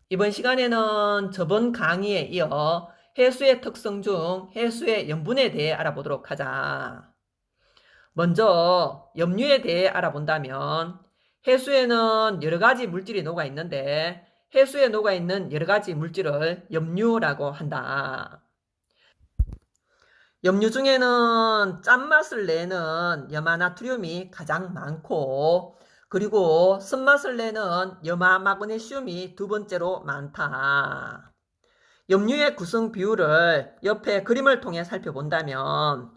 이번 시간에는 저번 강의에 이어 해수의 특성 중 해수의 염분에 대해 알아보도록 하자. 먼저 염류에 대해 알아본다면 해수에는 여러 가지 물질이 녹아 있는데 해수에 녹아 있는 여러 가지 물질을 염류라고 한다. 염류 중에는 짠맛을 내는 염화나트륨이 가장 많고 그리고 쓴맛을 내는 염화마그네슘이 두 번째로 많다. 염류의 구성 비율을 옆에 그림을 통해 살펴본다면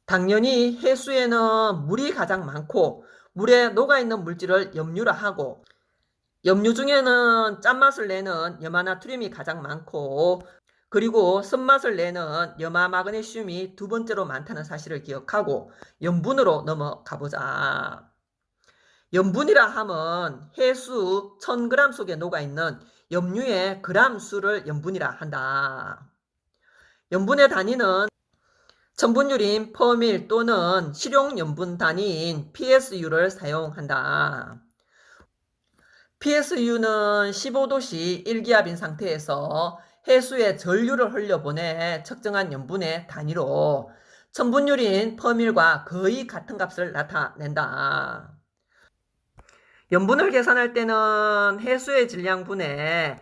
당연히 해수에는 물이 가장 많고 물에 녹아있는 물질을 염류라 하고 염류 중에는 짠맛을 내는 염화나트륨이 가장 많고 그리고 쓴맛을 내는 염화마그네슘이 두 번째로 많다는 사실을 기억하고 염분으로 넘어가 보자. 염분이라 함은 해수 1000g 속에 녹아있는 염류의 그람 수를 염분이라 한다. 염분의 단위는 첨분율인 퍼밀 또는 실용염분 단위인 PSU를 사용한다. PSU는 15도씨 1기압인 상태에서 해수에 전류를 흘려보내 측정한 염분의 단위로 첨분율인 퍼밀과 거의 같은 값을 나타낸다. 염분을 계산할 때는 해수의 질량분에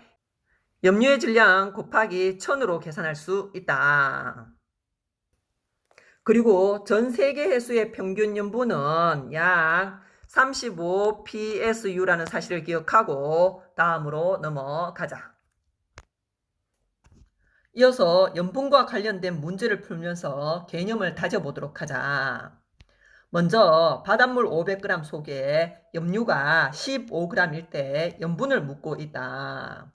염류의 질량 곱하기 1000으로 계산할 수 있다. 그리고 전 세계 해수의 평균 염분은 약 35 PSU라는 사실을 기억하고 다음으로 넘어가자. 이어서 염분과 관련된 문제를 풀면서 개념을 다져보도록 하자. 먼저 바닷물 500g 속에 염류가 15g일 때 염분을 묻고 있다.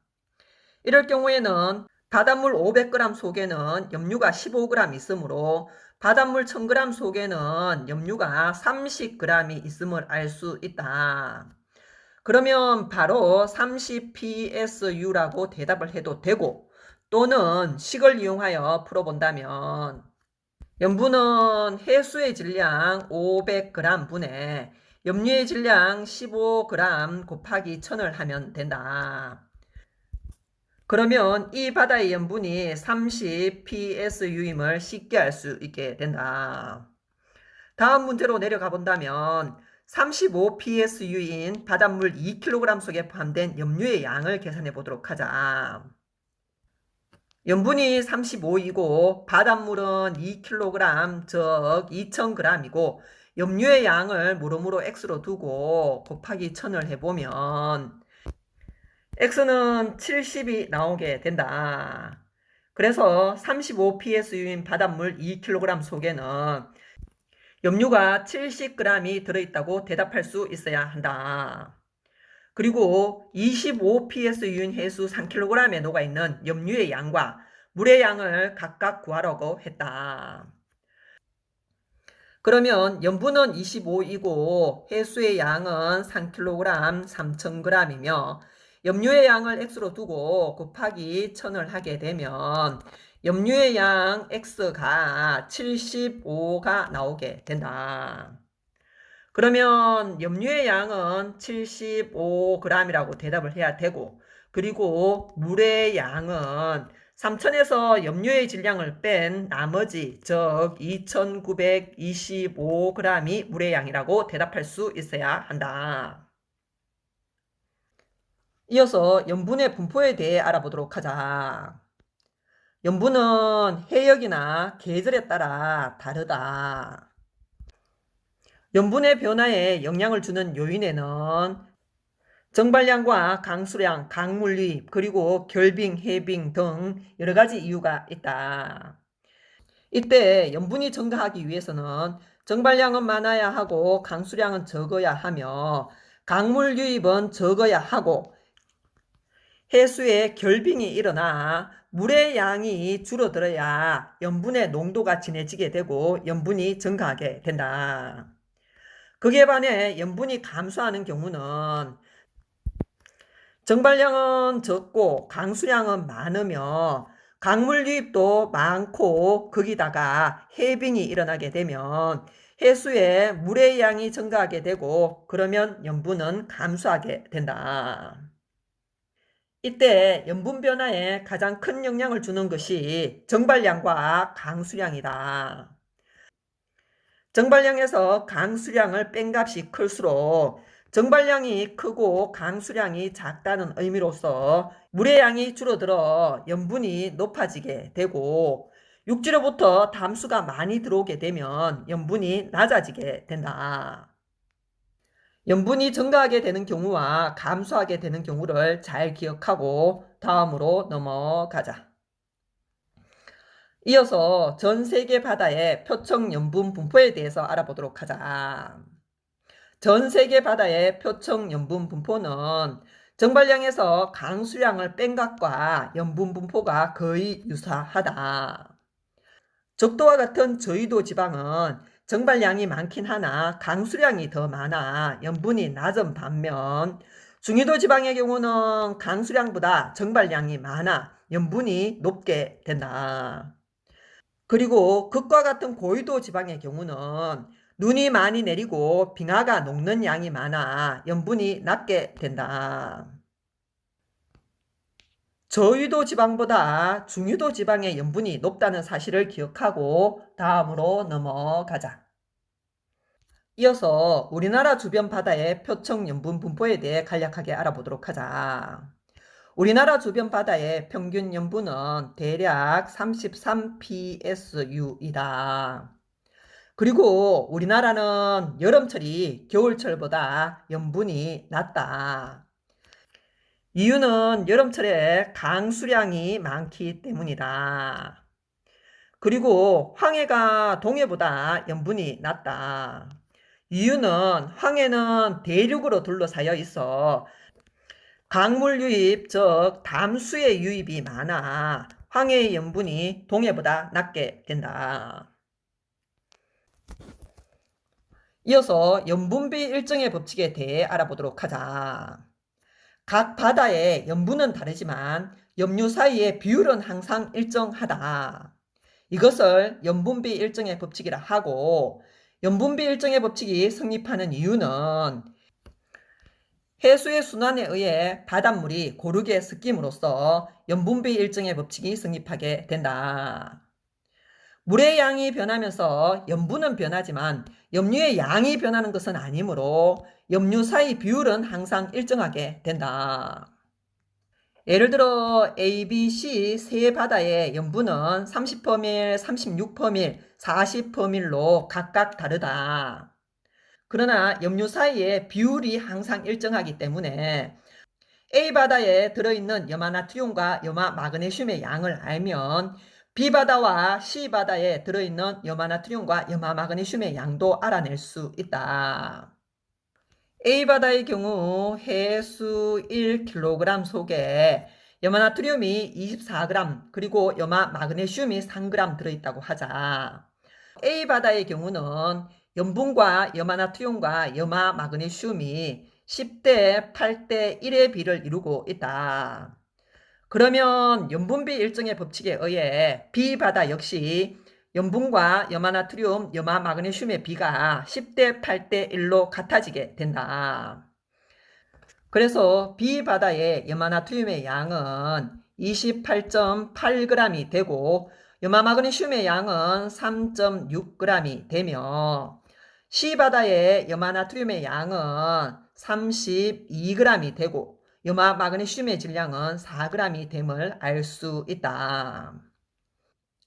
이럴 경우에는 바닷물 500g 속에는 염류가 15g 있으므로 바닷물 1000g 속에는 염류가 30g이 있음을 알 수 있다. 그러면 바로 30psu라고 대답을 해도 되고 또는 식을 이용하여 풀어본다면 염분은 해수의 질량 500g 분에 염류의 질량 15g 곱하기 1000을 하면 된다. 그러면 이 바다의 염분이 30psu임을 쉽게 알 수 있게 된다. 다음 문제로 내려가 본다면 35psu인 바닷물 2kg 속에 포함된 염류의 양을 계산해 보도록 하자. 염분이 35이고 바닷물은 2kg 즉 2000g이고 염류의 양을 모름으로 x로 두고 곱하기 1000을 해보면 x는 70이 나오게 된다. 그래서 35psu인 바닷물 2kg 속에는 염류가 70g이 들어있다고 대답할 수 있어야 한다. 그리고 25psu인 해수 3kg에 녹아있는 염류의 양과 물의 양을 각각 구하라고 했다. 그러면 염분은 25이고 해수의 양은 3kg 3000g이며 염류의 양을 x로 두고 곱하기 1000을 하게 되면 염류의 양 x가 75가 나오게 된다. 그러면 염류의 양은 75g이라고 대답을 해야 되고 그리고 물의 양은 3000에서 염류의 질량을 뺀 나머지 즉 2925g이 물의 양이라고 대답할 수 있어야 한다. 이어서 염분의 분포에 대해 알아보도록 하자. 염분은 해역이나 계절에 따라 다르다. 염분의 변화에 영향을 주는 요인에는 정발량과 강수량, 강물 유입, 그리고 결빙, 해빙 등 여러 가지 이유가 있다. 이때 염분이 증가하기 위해서는 정발량은 많아야 하고 강수량은 적어야 하며 강물 유입은 적어야 하고 해수에 결빙이 일어나 물의 양이 줄어들어야 염분의 농도가 진해지게 되고 염분이 증가하게 된다. 그에 반해 염분이 감소하는 경우는 정발량은 적고 강수량은 많으며 강물 유입도 많고 거기다가 해빙이 일어나게 되면 해수에 물의 양이 증가하게 되고 그러면 염분은 감소하게 된다. 이때 염분 변화에 가장 큰 영향을 주는 것이 정발량과 강수량이다. 정발량에서 강수량을 뺀 값이 클수록 정발량이 크고 강수량이 작다는 의미로서 물의 양이 줄어들어 염분이 높아지게 되고, 육지로부터 담수가 많이 들어오게 되면 염분이 낮아지게 된다. 염분이 증가하게 되는 경우와 감소하게 되는 경우를 잘 기억하고 다음으로 넘어가자. 이어서 전 세계 바다의 표층 염분 분포에 대해서 알아보도록 하자. 전 세계 바다의 표층 염분 분포는 정발량에서 강수량을 뺀 것과 염분 분포가 거의 유사하다. 적도와 같은 저위도 지방은 정발량이 많긴 하나 강수량이 더 많아 염분이 낮은 반면, 중위도 지방의 경우는 강수량보다 정발량이 많아 염분이 높게 된다. 그리고 극과 같은 고위도 지방의 경우는 눈이 많이 내리고 빙하가 녹는 양이 많아 염분이 낮게 된다. 저위도 지방보다 중위도 지방의 염분이 높다는 사실을 기억하고 다음으로 넘어가자. 이어서 우리나라 주변 바다의 표층 염분 분포에 대해 간략하게 알아보도록 하자. 우리나라 주변 바다의 평균 염분은 대략 33psu이다. 그리고 우리나라는 여름철이 겨울철보다 염분이 낮다. 이유는 여름철에 강수량이 많기 때문이다. 그리고 황해가 동해보다 염분이 낮다. 이유는 황해는 대륙으로 둘러싸여 있어 강물 유입, 즉 담수의 유입이 많아 황해의 염분이 동해보다 낮게 된다. 이어서 염분비 일정의 법칙에 대해 알아보도록 하자. 각 바다의 염분은 다르지만 염류 사이의 비율은 항상 일정하다. 이것을 염분비 일정의 법칙이라 하고, 염분비 일정의 법칙이 성립하는 이유는 해수의 순환에 의해 바닷물이 고르게 섞임으로써 염분비 일정의 법칙이 성립하게 된다. 물의 양이 변하면서 염분은 변하지만 염류의 양이 변하는 것은 아니므로 염류 사이 비율은 항상 일정하게 된다. 예를 들어 A, B, C 세 바다의 염분은 30%밀, 36%밀, 40%밀로 각각 다르다. 그러나 염류 사이의 비율이 항상 일정하기 때문에 A 바다에 들어있는 염화나트륨과 염화마그네슘의 양을 알면 B 바다와 C 바다에 들어있는 염화나트륨과 염화마그네슘의 양도 알아낼 수 있다. A 바다의 경우 해수 1kg 속에 염화나트륨이 24g 그리고 염화마그네슘이 3g 들어있다고 하자. A 바다의 경우는 염분과 염화나트륨과 염화마그네슘이 10대 8대 1의 비를 이루고 있다. 그러면 염분비 일정의 법칙에 의해 B 바다 역시 염분과 염화나트륨, 염화마그네슘의 비가 10대 8대 1로 같아지게 된다. 그래서 B 바다의 염화나트륨의 양은 28.8g이 되고 염화마그네슘의 양은 3.6g이 되며, C 바다의 염화나트륨의 양은 32g이 되고 염화마그네슘의 질량은 4g이 됨을 알 수 있다.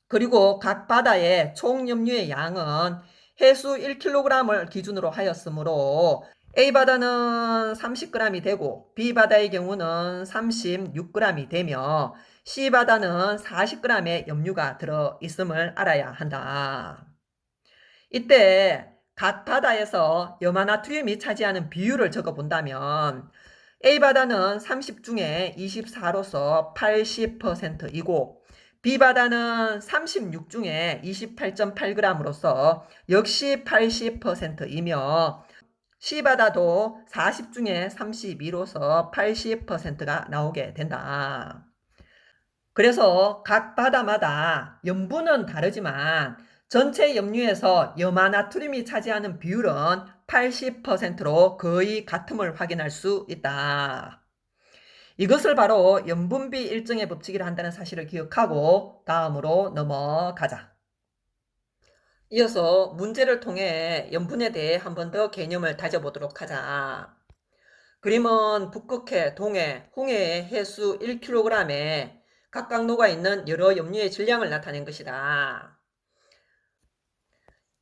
그리고 각 바다의 총 염류의 양은 해수 1kg을 기준으로 하였으므로 A바다는 30g이 되고 B바다의 경우는 36g이 되며 C바다는 40g의 염류가 들어있음을 알아야 한다. 이때 각 바다에서 염화나트륨이 차지하는 비율을 적어본다면 A바다는 30 중에 24로서 80%이고 B바다는 36 중에 28.8g으로서 역시 80%이며 C바다도 40 중에 32로서 80%가 나오게 된다. 그래서 각 바다마다 염분은 다르지만 전체 염류에서 염화나트륨이 차지하는 비율은 80%로 거의 같음을 확인할 수 있다. 이것을 바로 염분비 일정의 법칙이라 한다는 사실을 기억하고 다음으로 넘어가자. 이어서 문제를 통해 염분에 대해 한 번 더 개념을 다져보도록 하자. 그림은 북극해, 동해, 홍해의 해수 1kg에 각각 녹아있는 여러 염류의 질량을 나타낸 것이다.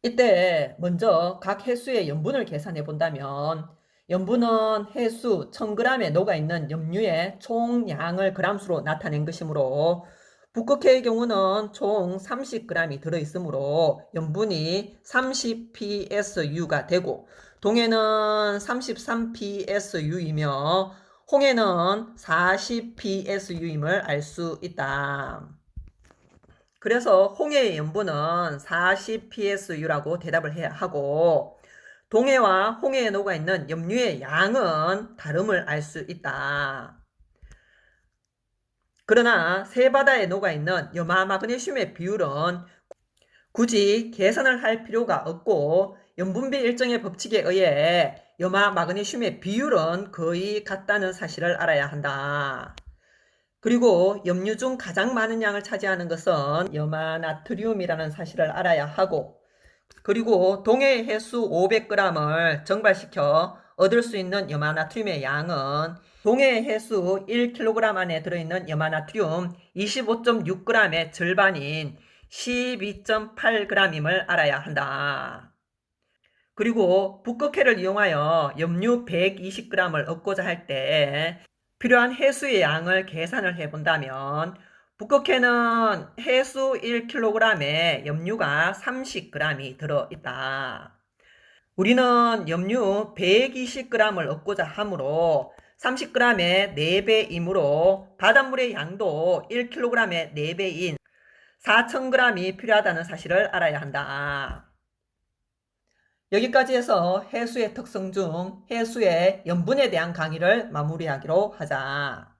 이때 먼저 각 해수의 염분을 계산해 본다면 염분은 해수 1000g에 녹아있는 염류의 총량을 g수로 나타낸 것이므로 북극해의 경우는 총 30g이 들어있으므로 염분이 30psu가 되고 동해는 33psu이며 홍해는 40psu임을 알 수 있다. 그래서 홍해의 염분은 40psu라고 대답을 해야 하고 동해와 홍해에 녹아있는 염류의 양은 다름을 알 수 있다. 그러나 새바다에 녹아있는 염화 마그네슘의 비율은 굳이 계산을 할 필요가 없고 염분비 일정의 법칙에 의해 염화 마그네슘의 비율은 거의 같다는 사실을 알아야 한다. 그리고 염류 중 가장 많은 양을 차지하는 것은 염화 나트륨이라는 사실을 알아야 하고 그리고 동해 해수 500g을 정발시켜 얻을 수 있는 염화 나트륨의 양은 동해 해수 1kg 안에 들어있는 염화 나트륨 25.6g의 절반인 12.8g임을 알아야 한다. 그리고 북극해를 이용하여 염류 120g을 얻고자 할 때 필요한 해수의 양을 계산을 해본다면 북극해는 해수 1kg에 염류가 30g이 들어있다. 우리는 염류 120g을 얻고자 하므로 30g의 4배이므로 바닷물의 양도 1kg의 4배인 4000g이 필요하다는 사실을 알아야 한다. 여기까지 해서 해수의 특성 중 해수의 염분에 대한 강의를 마무리하기로 하자.